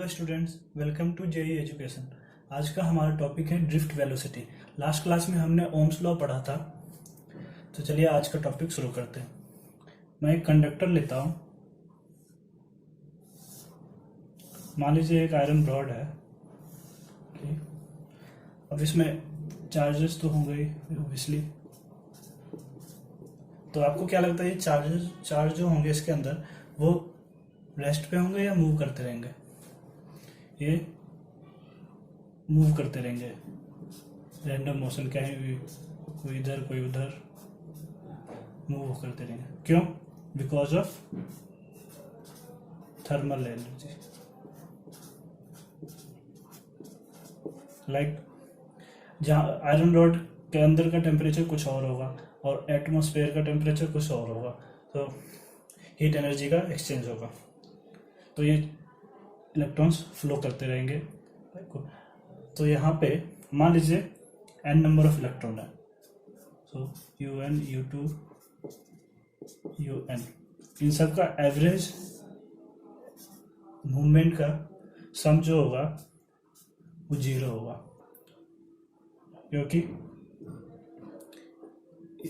Hello students, welcome to JE education. आज का हमारा टॉपिक है ड्रिफ्ट वेलोसिटी। लास्ट क्लास में हमने ओम्स लॉ पढ़ा था, तो चलिए आज का टॉपिक शुरू करते हैं। मैं एक कंडक्टर लेता हूँ। मान लीजिए एक आयरन रॉड है। अब इसमें चार्जेस तो होंगे ही ऑब्वियसली। तो आपको क्या लगता है ये चार्ज जो होंगे इसके अंदर वो रेस्ट पे होंगे या मूव करते रहेंगे? ये मूव करते रहेंगे, रैंडम मोशन, कहीं भी कोई इधर कोई उधर मूव करते रहेंगे। क्यों? Because of thermal energy. Like जहाँ आयरन रॉड के अंदर का टेम्परेचर कुछ और होगा और एटमॉस्फेयर का टेम्परेचर कुछ और होगा, तो हीट एनर्जी का एक्सचेंज होगा, तो ये इलेक्ट्रॉन्स फ्लो करते रहेंगे। तो यहाँ पे मान लीजिए n नंबर ऑफ इलेक्ट्रॉन है, सो un u2 un, इन सब का एवरेज मूवमेंट का सम जो होगा वो 0 होगा, क्योंकि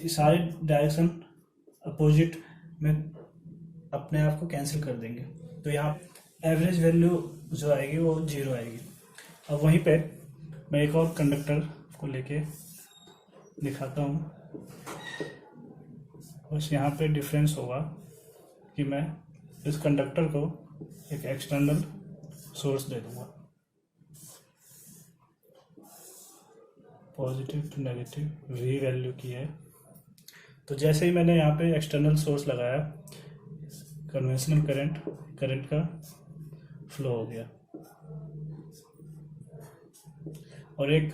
सारे डायरेक्शन अपोजिट में अपने आप को कैंसिल कर देंगे, तो यहाँ एवरेज वैल्यू जो आएगी वो 0 आएगी। अब वहीं पे मैं एक और कंडक्टर को लेके दिखाता हूँ। बस यहाँ पे डिफरेंस होगा कि मैं इस कंडक्टर को एक एक्सटर्नल सोर्स दे दूँगा, positive to negative V value की है। तो जैसे ही मैंने यहाँ पे एक्सटर्नल सोर्स लगाया, कन्वेंशनल करंट का फ्लो हो गया और एक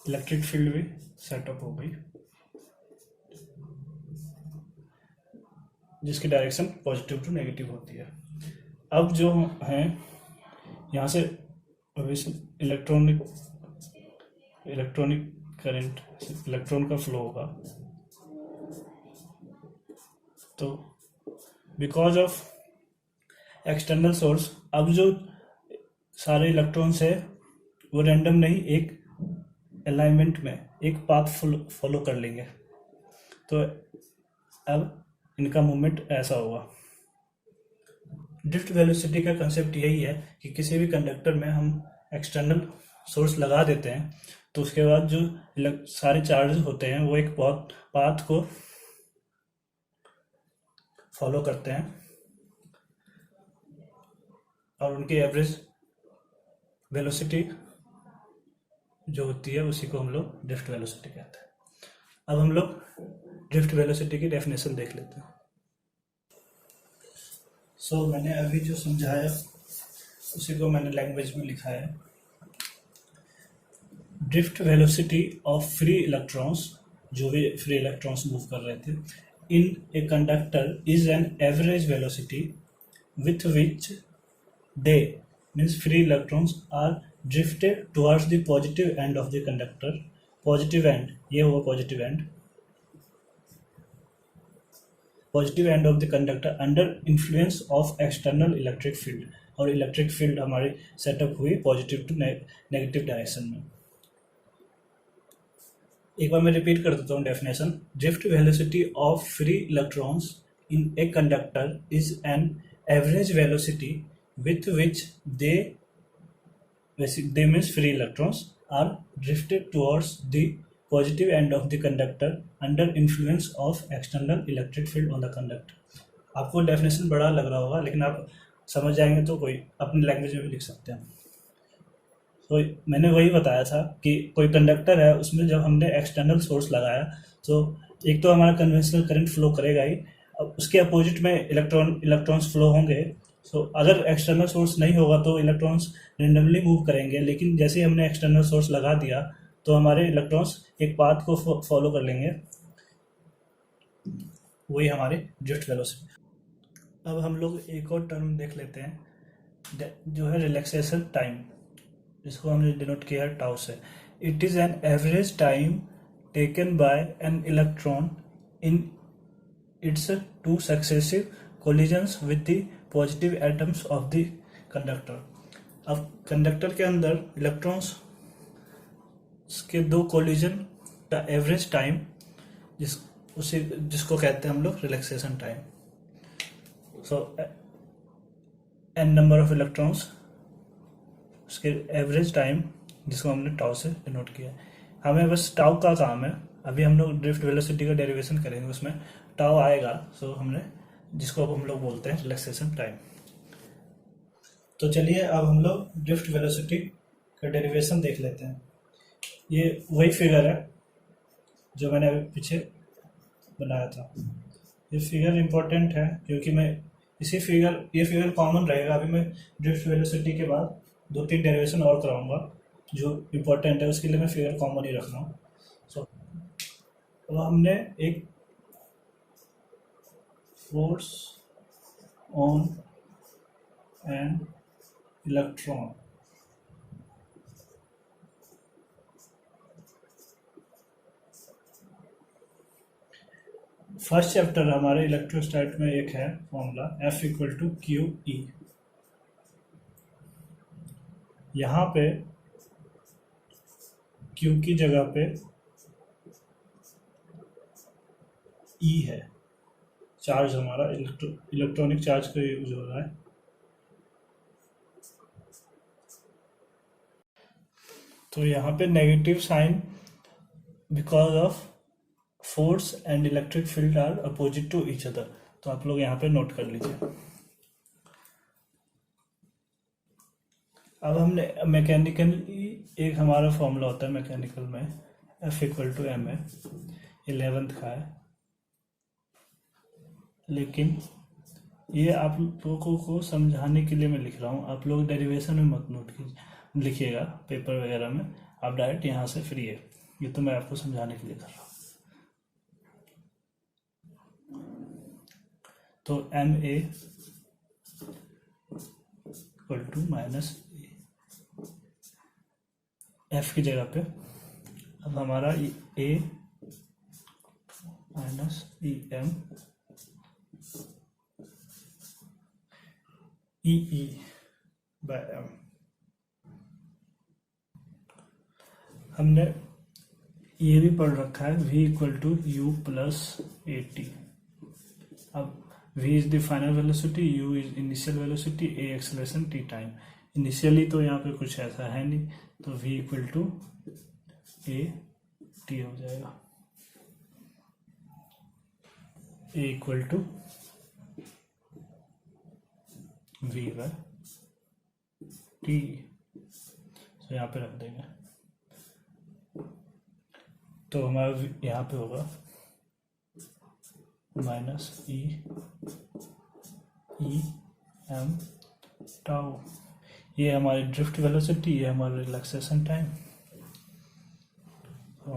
इलेक्ट्रिक फील्ड भी सेटअप हो गई, जिसकी डायरेक्शन पॉजिटिव टू नेगेटिव होती है। अब जो है यहाँ से इलेक्ट्रॉनिक करंट, इलेक्ट्रॉन का फ्लो होगा। तो बिकॉज ऑफ एक्सटर्नल सोर्स अब जो सारे इलेक्ट्रॉन्स है वो रैंडम नहीं, एक अलाइनमेंट में एक पाथ फॉलो कर लेंगे, तो अब इनका मूवमेंट ऐसा होगा। ड्रिफ्ट वेलोसिटी का कंसेप्ट यही है कि किसी भी कंडक्टर में हम एक्सटर्नल सोर्स लगा देते हैं, तो उसके बाद जो सारे चार्जेस होते हैं वो एक पाथ को फॉलो करते हैं और उनकी एवरेज वेलोसिटी जो होती है उसी को हम लोग ड्रिफ्ट वेलोसिटी कहते हैं। अब हम लोग ड्रिफ्ट वेलोसिटी की डेफिनेशन देख लेते हैं। सो मैंने अभी जो समझाया उसी को मैंने लैंग्वेज में लिखा है। Drift velocity of free electrons, जो भी फ्री इलेक्ट्रॉन्स मूव कर रहे थे in a conductor, is an average velocity with which they means free electrons are drifted towards the positive end of the conductor. Positive end, ये हुआ positive end of the conductor under influence of external electric field, और electric field हमारी setup हुई positive to negative direction में। एक बार मैं repeat कर देता हूँ definition. Drift velocity of free electrons in a conductor is an average velocity with which they means free electrons are drifted towards the positive end of the conductor under influence of external electric field on the conductor। आपको definition बड़ा लग रहा होगा, लेकिन आप समझ जाएंगे तो कोई अपनी लैंग्वेज में भी लिख सकते हैं। तो मैंने वही बताया था कि कोई कंडक्टर है, उसमें जब हमने एक्सटर्नल सोर्स लगाया तो एक तो हमारा कन्वेंशनल करंट फ्लो करेगा ही, अब उसके अपोजिट में इलेक्ट्रॉन्स फ्लो होंगे। सो अगर एक्सटर्नल सोर्स नहीं होगा तो इलेक्ट्रॉन्स रेंडमली मूव करेंगे, लेकिन जैसे ही हमने एक्सटर्नल सोर्स लगा दिया तो हमारे इलेक्ट्रॉन्स एक पाथ को फॉलो कर लेंगे, वही हमारी ड्रिफ्ट वेलोसिटी। अब हम लोग एक और टर्म देख लेते हैं जो है रिलैक्सेशन टाइम, जिसको हमने डिनोट किया है टाउ से। It is an average time taken by an electron in its two successive collisions with the positive atoms of the conductor. अब कंडक्टर के अंदर इलेक्ट्रॉन्स के दो कोलिजन का एवरेज टाइम जिसको कहते हैं हम लोग relaxation time. So n number of electrons, उसके एवरेज टाइम जिसको हमने टाउ से डिनोट किया है। हमें बस टाउ का काम है, अभी हम लोग ड्रिफ्ट वेलोसिटी का डेरिवेशन करेंगे, उसमें टाउ आएगा। सो हमने जिसको अब हम लोग बोलते हैं रिलैक्सेशन टाइम। तो चलिए अब हम लोग ड्रिफ्ट वेलोसिटी का डेरिवेशन देख लेते हैं। ये वही फिगर है जो मैंने अभी पीछे बनाया था। ये फिगर इम्पोर्टेंट है क्योंकि मैं ये फिगर कॉमन रहेगा। अभी मैं ड्रिफ्ट वेलोसिटी के बाद 2-3 डेरिवेशन और कराऊंगा जो इम्पोर्टेंट है, उसके लिए मैं फिगर कॉमन ही रख रहा हूँ। सो अब हमने एक force on an electron, first chapter हमारे इलेक्ट्रोस्टैट में एक है फॉर्मूला F=QE। यहाँ पे Q की जगह पे E है, चार्ज हमारा इलेक्ट्रॉनिक चार्ज का यूज हो रहा है। तो यहाँ पे negative sign because of force and electric field are opposite to each other. तो आप लोग यहाँ पे नोट कर लीजिए। अब हमने मैकेनिकली एक हमारा फॉर्मूला होता है मैकेनिकल में F=ma, 11th का है, लेकिन ये आप लोगों को समझाने के लिए मैं लिख रहा हूँ। आप लोग डेरिवेशन में मत नोट कीजिए, लिखिएगा पेपर वगैरह में, आप डायरेक्ट यहाँ से फ्री है। ये तो मैं आपको समझाने के लिए कर रहा हूँ। तो ma -e, F की जगह पे अब हमारा a -em E/m। हमने ये भी पढ़ रखा है V=u + at। अब v is the final velocity, u is initial velocity, a acceleration, t time. Initially तो यहाँ पे कुछ ऐसा है नहीं, तो v a t हो जाएगा। a v/t, तो यहाँ पे रख देंगे। तो हमारा यहाँ पे होगा -e/m टाउ। ये हमारी ड्रिफ्ट वेलोसिटी, ये हमारा रिलैक्सेशन टाइम।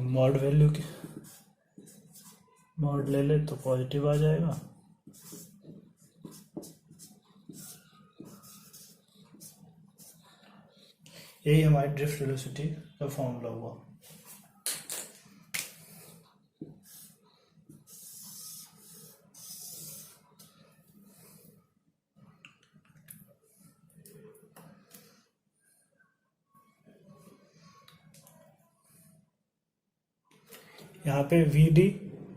मॉड वैल्यू की मॉड ले ले तो पॉजिटिव आ जाएगा। यही हमारी ड्रिफ्ट वेलोसिटी का फॉर्मूला हुआ। यहाँ पे Vd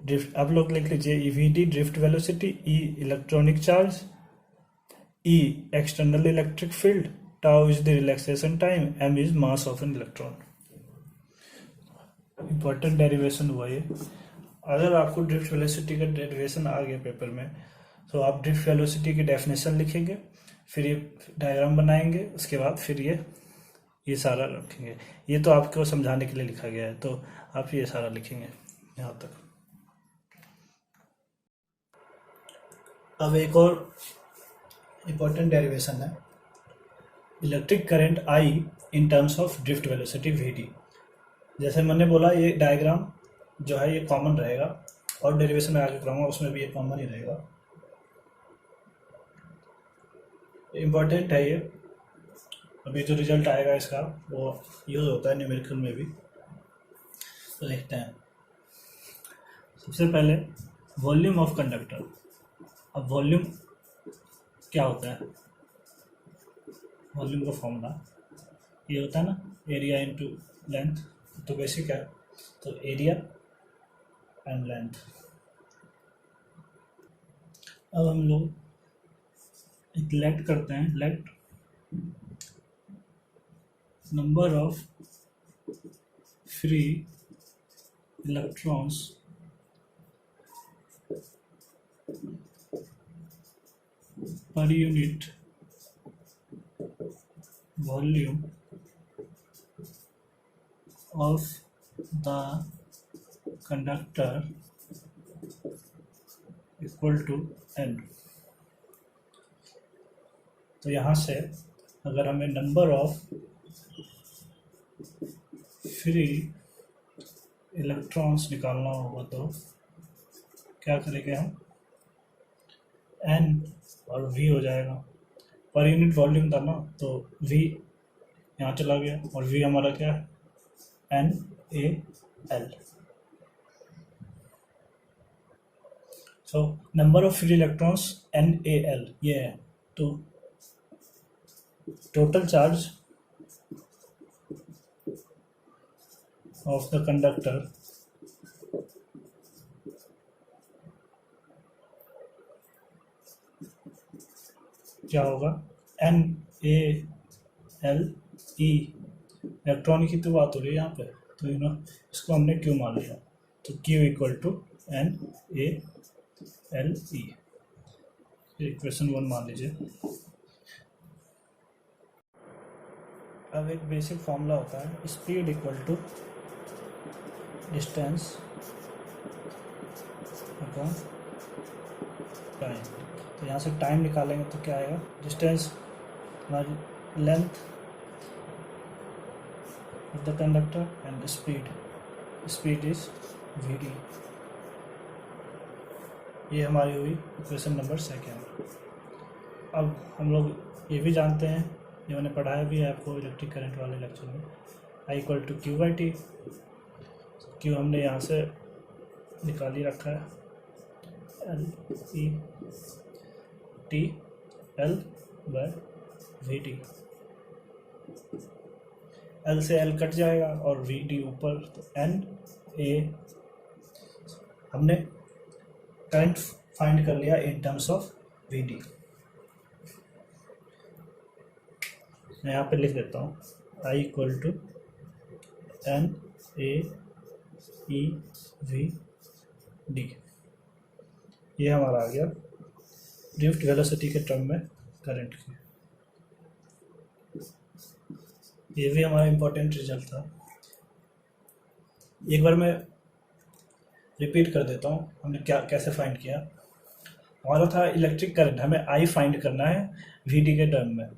ड्रिफ्ट आप लोग लिख लीजिए, Vd drift velocity, E electronic charge, E external electric field, tau is the relaxation time, m is mass of an electron. Important derivation हुआ ये। अगर आपको ड्रिफ्ट वेलोसिटी का डेरिवेशन आ गया पेपर में, तो आप ड्रिफ्ट वेलोसिटी की डेफिनेशन लिखेंगे, फिर ये डायग्राम बनाएंगे, उसके बाद फिर ये सारा रखेंगे। ये तो आपको समझाने के लिए लिखा गया है, तो आप ये सारा लिखेंगे यहाँ तक। अब एक और इम्पोर्टेंट डेरिवेशन है, electric current I in terms of drift velocity Vd। जैसे मैंने बोला, ये डायग्राम जो है ये कॉमन रहेगा, और डेरिवेशन में आगे कराऊंगा उसमें भी ये कॉमन ही रहेगा। इम्पोर्टेंट है ये। अभी जो रिजल्ट आएगा इसका वो यूज होता है न्यूमेरिकल में भी, तो देखते हैं। सबसे पहले वॉल्यूम ऑफ कंडक्टर। अब वॉल्यूम क्या होता है? वॉल्यूम का फॉर्मूला ये होता है ना, एरिया इंटू लेंथ, तो बेसिक है, तो एरिया एंड लेंथ। अब हम लोग एक लेट करते हैं, let number of free electrons per unit volume of the conductor equal to n। तो यहाँ से अगर हमें नंबर ऑफ फ्री इलेक्ट्रॉन्स निकालना होगा तो क्या करेंगे हम, n और v हो जाएगा, पर यूनिट वॉल्यूम था ना, तो v यहाँ चला गया और v हमारा क्या है, NaL। So number of free electrons NaL ये है। तो total charge of the conductor क्या होगा, NaLe। इलेक्ट्रॉन की तो बात हो रही है यहाँ पे, तो इसको हमने Q मान लिया, तो Q equal to NaLe। Equation 1 मान लीजिए। अब एक बेसिक फॉर्मूला होता है, speed equal to distance upon time. तो यहाँ से टाइम निकालेंगे तो क्या आएगा, डिस्टेंस हमारी length of the conductor and speed is Vd। ये हमारी हुई इक्वेशन नंबर 2। अब हम लोग ये भी जानते हैं, ये मैंने पढ़ाया भी है आपको इलेक्ट्रिक करंट वाले लेक्चर में, I equal to Q/T। Q हमने यहाँ से निकाल ही रखा है, L/Vt। L से L कट जाएगा और Vd ऊपर, तो Na हमने करंट फाइंड कर लिया इन टर्म्स ऑफ Vd। मैं यहाँ पे लिख देता हूँ, I इक्वल टू NaEVd। ये हमारा आ गया ड्रिफ्ट वेलोसिटी के टर्म में करंट की। ये भी हमारा इम्पोर्टेंट रिजल्ट था। एक बार मैं रिपीट कर देता हूँ हमने क्या कैसे फाइंड किया। हमारा था इलेक्ट्रिक करंट, हमें आई फाइंड करना है Vd के टर्म में।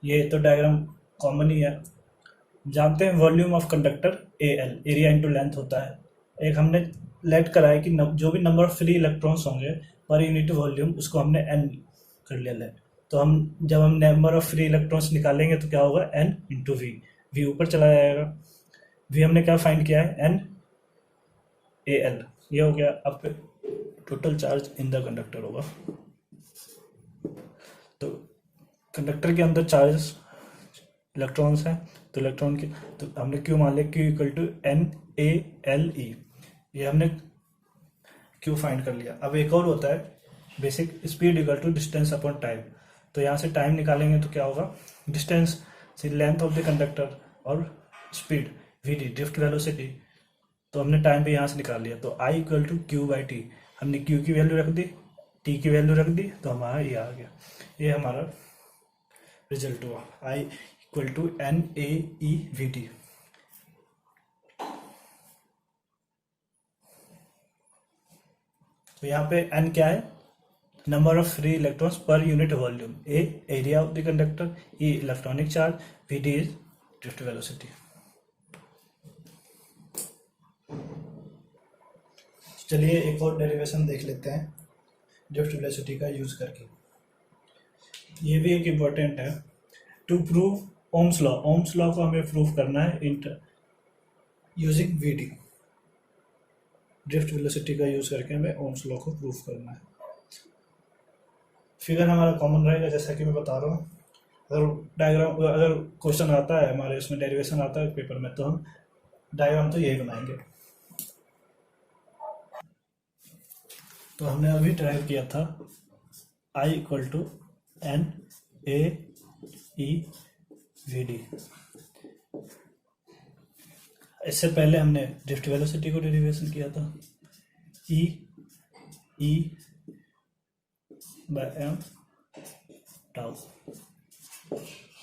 ये तो डायग्राम कॉमन ही है, जानते हैं volume of conductor AL, area into length होता है। एक हमने लेट करा है कि जो भी नंबर ऑफ फ्री इलेक्ट्रॉन्स होंगे पर यूनिट वॉल्यूम, उसको हमने n कर लिया लेट। तो जब हम नंबर ऑफ फ्री इलेक्ट्रॉन्स निकालेंगे तो क्या होगा, n इंटू v ऊपर चला जाएगा। v हमने क्या फाइंड किया है, NaL, ये हो गया। अब total charge in the conductor होगा, तो कंडक्टर के अंदर चार्ज इलेक्ट्रॉन्स हैं, तो इलेक्ट्रॉन के, तो हमने Q मान लिया, Q इक्वल टू NaLe। ये हमने Q फाइंड कर लिया। अब एक और होता है basic, speed equal to distance upon time. तो यहाँ से टाइम निकालेंगे तो क्या होगा, डिस्टेंस से लेंथ ऑफ द कंडक्टर और स्पीड Vd ड्रिफ्ट वेलोसिटी। तो हमने टाइम भी यहाँ से निकाल लिया, तो I इक्वल टू Q/T। हमने Q की वैल्यू रख दी, T की वैल्यू रख दी, तो हमारा ये आ गया। ये हमारा रिजल्ट हुआ, I इक्वल टू NaEVd। तो यहाँ पे n क्या है, number of free electrons per unit volume, A area of the conductor, E electronic charge, Vd is drift velocity. चलिए एक और डेरिवेशन देख लेते हैं ड्रिफ्ट वेलोसिटी का यूज करके। ये भी एक इम्पोर्टेंट है, to prove Ohm's law. Ohm's law को हमें प्रूव करना है यूजिंग Vd। ड्रिफ्ट वेलोसिटी का यूज करके हमें ओम्स लॉ को प्रूव करना है। फिगर हमारा कॉमन रहेगा, जैसा कि मैं बता रहा हूँ, अगर डायग्राम, अगर क्वेश्चन आता है हमारे इसमें, डेरिवेशन आता है पेपर में, तो हम डायग्राम तो यही बनाएंगे। तो हमने अभी ड्राइव किया था I equal to N A E V d. इससे पहले हमने ड्रिफ्ट वेलोसिटी को डेरिवेशन किया था, ई बाय एम टाउ।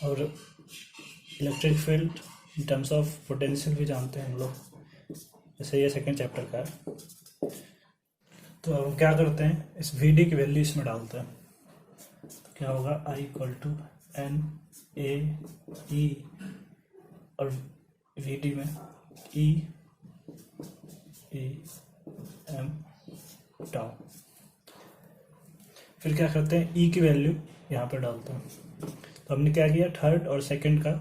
और electric field in terms of potential भी जानते हैं हम लोग, जैसे ये सेकंड चैप्टर का है। तो अब हम क्या करते हैं, इस वी डी की वैल्यू इसमें डालते हैं। तो क्या होगा, आई इक्वल टू एन ए ई और वी डी में ई एम टाउ। फिर क्या करते हैं, ई की वैल्यू यहाँ पर डालते हैं। तो हमने क्या किया, थर्ड और सेकंड का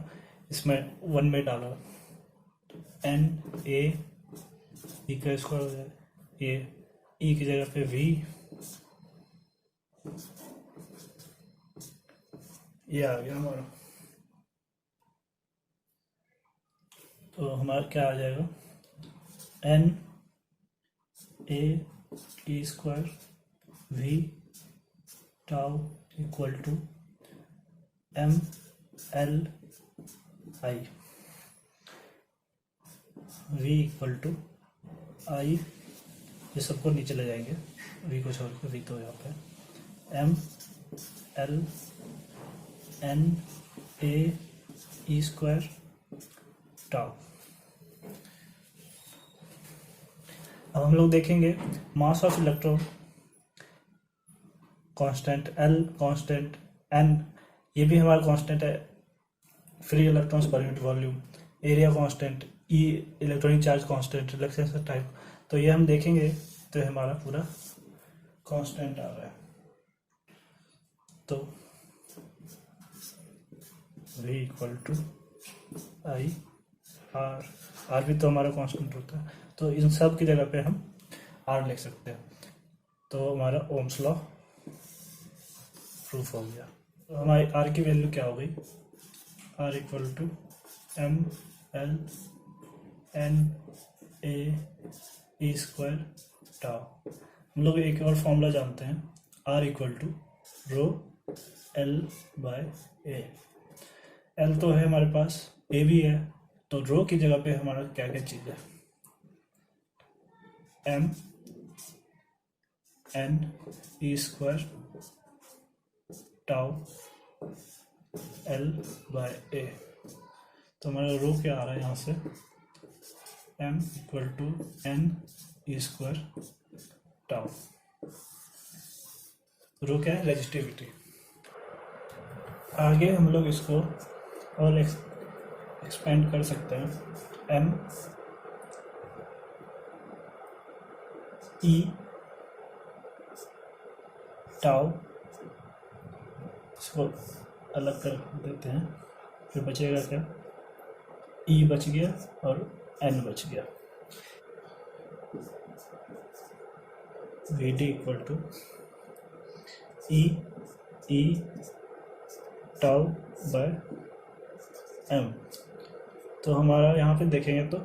इसमें 1 में डाला, एन ए ई का स्क्वायर हो जाएगा, ये ई की जगह पे वी, ये आ गया हमारा। तो हमारा क्या आ जाएगा, N A E square V tau equal to M L I, V equal to I, ये सबको नीचे ले जाएंगे, वी को छोड़ के, वी तो यहाँ पे M L N A E square tau. अब हम लोग देखेंगे mass of electron constant, L constant, N ये भी हमारा कांस्टेंट है, free electrons per unit volume, area constant, E electronic charge constant, relaxation type. तो ये हम देखेंगे, तो हमारा पूरा कांस्टेंट आ रहा है। तो v equal to I R, R भी तो हमारा कांस्टेंट होता है, तो इन सब की जगह पे हम आर लिख सकते हैं। तो हमारा ओम्स लॉ प्रूफ हो गया। तो हमारी आर की वैल्यू क्या हो गई, R equal to M L N A E square tau. हम लोग एक और फॉर्मूला जानते हैं, R equal to rho l by a. L तो है हमारे पास, ए भी है, तो रो की जगह पे हमारा क्या क्या चीज़ है, M N E square tau L by A. तो हमारा रो क्या आ रहा है यहाँ से, M equal to N E square tau. Rho क्या है, रेजिस्टिविटी। आगे हम लोग इसको और एक्सपेंड कर सकते हैं, एम ई टाउ, इसको अलग कर देते हैं, फिर बचेगा क्या, ई बच गया और एन बच गया। V d equal to e tau by m. तो हमारा यहाँ पे देखेंगे तो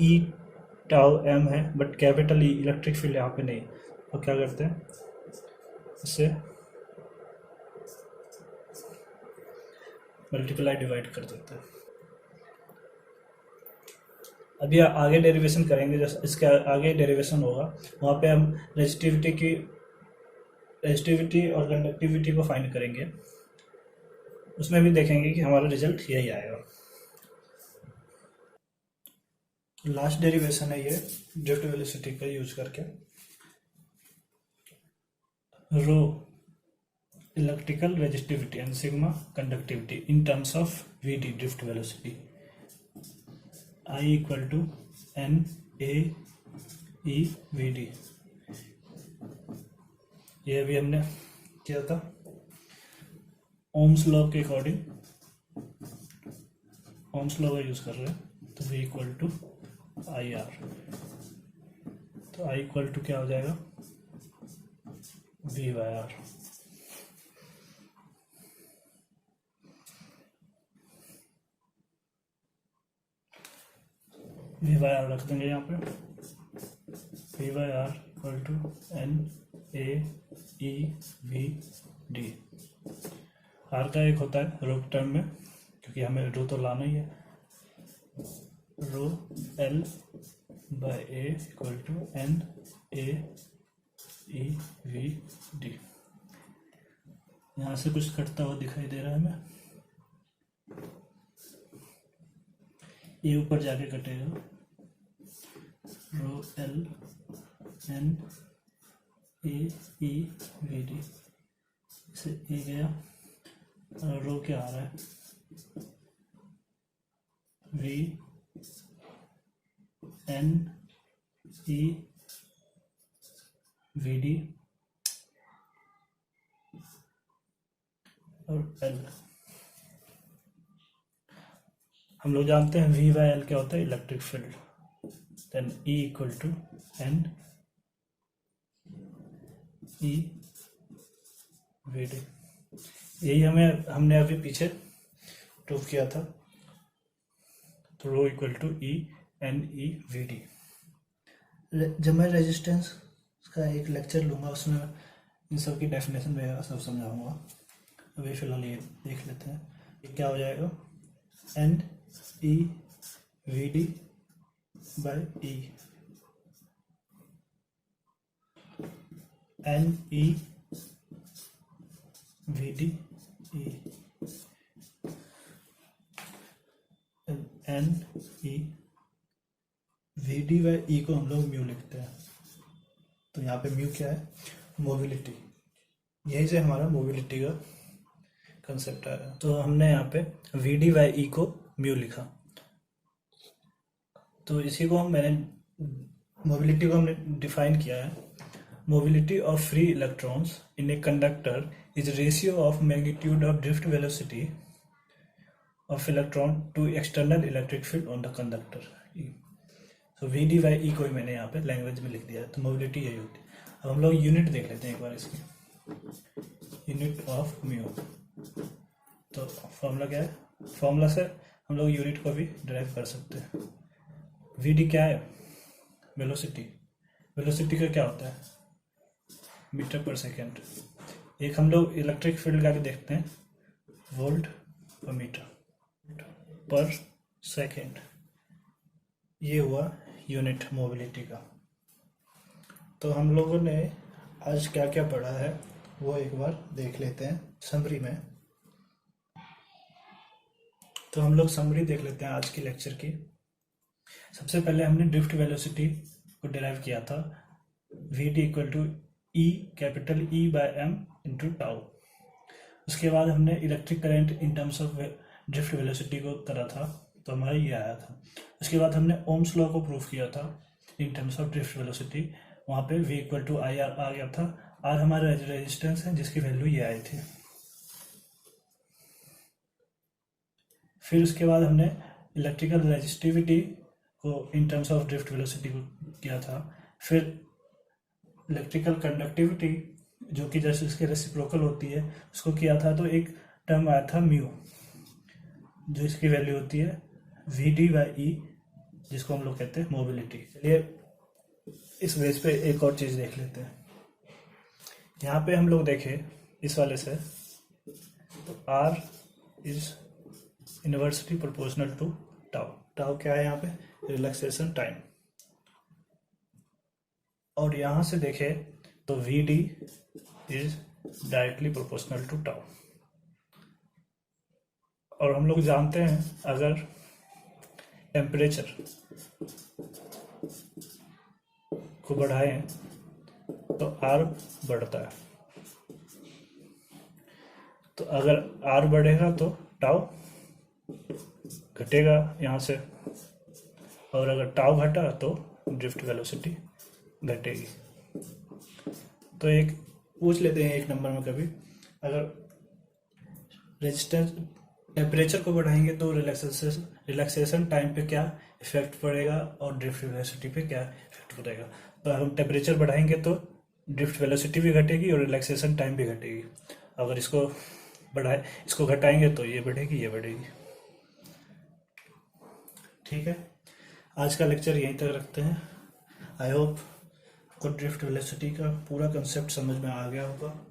ई टाउ एम है, but capital E electric field यहाँ पे नहीं। तो क्या करते हैं, इसे मल्टीप्लाई डिवाइड कर देते हैं। अभी आगे डेरिवेशन करेंगे, जैसे इसके आगे डेरिवेशन होगा, वहाँ पे हम रेजिस्टिविटी और कंडक्टिविटी को फाइंड करेंगे, उसमें भी देखेंगे कि हमारा रिजल्ट यही आएगा। लास्ट डेरिवेशन है ये ड्रिफ्ट वेलोसिटी का यूज करके, rho electrical resistivity and sigma conductivity in terms of V D drift velocity, I equal to N A E V D. ये भी हमने किया था ओम्स लॉ के अकॉर्डिंग, ओम्स लॉ का यूज कर रहे हैं। तो v equal to I R, तो i इक्वल टू क्या हो जाएगा, v by R. V by R रख देंगे यहाँ पे, V by R equal to N A E V d. R का एक होता है रो टर्म में, क्योंकि हमें रो तो लाना ही है, rho l by a equal to N A E V d. यहाँ से कुछ कटता हुआ दिखाई दे रहा है हमें, ये ऊपर जाके कटेगा, rho l N A E V d, इसे ए गया, रो क्या आ रहा है, v n E V d और एल। हम लोग जानते हैं वी बाई एल क्या होता है, electric field, then E equal to N E V D. यही हमने अभी पीछे प्रूव किया था, तो rho equal to E N E V D. जब मैं रेजिस्टेंस का एक लेक्चर लूँगा उसमें इन सब की डेफिनेशन वगैरह सब समझाऊंगा। अभी फिलहाल ये देख लेते हैं, ये क्या हो जाएगा, N E V D by E, N E V D E, N E V D by ई को हम लोग म्यू लिखते हैं। तो यहाँ पे म्यू क्या है, मोबिलिटी, यही से हमारा मोबिलिटी का कंसेप्ट आ रहा है। तो हमने यहाँ पे वी डी बाई ई को म्यू लिखा, तो इसी को मैंने मोबिलिटी को हमने डिफाइन किया है, mobility of free electrons in a conductor is ratio of magnitude of drift velocity of electron to external electric field on the conductor. तो वी डी बाई ई को ही मैंने यहाँ पे लैंग्वेज में लिख दिया है, तो मोबिलिटी यही होती है। अब हम लोग यूनिट देख लेते हैं एक बार इसकी, यूनिट ऑफ म्यू। तो फॉर्मूला क्या है, फॉर्मूला से हम लोग यूनिट को भी डिराइव कर सकते हैं। वी डी क्या है, वेलोसिटी, वेलोसिटी का क्या होता है, मीटर पर सेकेंड। एक हम लोग इलेक्ट्रिक फील्ड का भी देखते हैं, वोल्ट पर मीटर पर सेकेंड, ये हुआ यूनिट मोबिलिटी का। तो हम लोगों ने आज क्या क्या पढ़ा है वो एक बार देख लेते हैं समरी में। तो हम लोग समरी देख लेते हैं आज की लेक्चर की। सबसे पहले हमने ड्रिफ्ट वेलोसिटी को डिराइव किया था, v d equal to e capital E by m into tau. उसके बाद हमने electric current in terms of drift velocity को करा था, तो हमारा ये आया था। उसके बाद हमने ओम्स लॉ को प्रूफ किया था in terms of drift velocity, वहाँ पे v equal to I R आ गया था। आर हमारा रेजिस्टेंस है जिसकी वैल्यू ये आई थी। फिर उसके बाद हमने इलेक्ट्रिकल रेजिस्टिविटी को इन टर्म्स ऑफ ड्रिफ्ट वेलोसिटी को किया था। फिर इलेक्ट्रिकल कंडक्टिविटी जो कि जैसे इसके रेसिप्रोकल होती है उसको किया था, तो एक टर्म आया था म्यू, जो इसकी वैल्यू होती है वी डी बाई ई, जिसको हम लोग कहते हैं मोबिलिटी। चलिए इस बेस पे एक और चीज़ देख लेते हैं। यहाँ पे हम लोग देखें इस वाले से, तो R is inversely proportional to tau. Tau क्या है यहाँ पे, रिलैक्सेशन टाइम। और यहाँ से देखें तो v d is directly proportional to tau. और हम लोग जानते हैं अगर टेम्परेचर को बढ़ाएं तो R बढ़ता है, तो अगर R बढ़ेगा तो टाउ घटेगा यहाँ से, और अगर टाउ घटा तो ड्रिफ्ट वेलोसिटी घटेगी। तो एक पूछ लेते हैं एक नंबर में कभी, अगर रेजिस्टेंस टेम्परेचर को बढ़ाएंगे तो रिलैक्सेशन टाइम पे क्या इफेक्ट पड़ेगा और ड्रिफ्ट वेलोसिटी पे क्या इफेक्ट पड़ेगा। तो हम टेम्परेचर बढ़ाएंगे तो ड्रिफ्ट वेलोसिटी भी घटेगी और रिलैक्सेशन टाइम भी घटेगी। अगर इसको घटाएंगे तो ये बढ़ेगी, ये बढ़ेगी। ठीक है, आज का लेक्चर यहीं तक रखते हैं। आई होप आपको ड्रिफ्ट वेलोसिटी का पूरा कंसेप्ट समझ में आ गया होगा।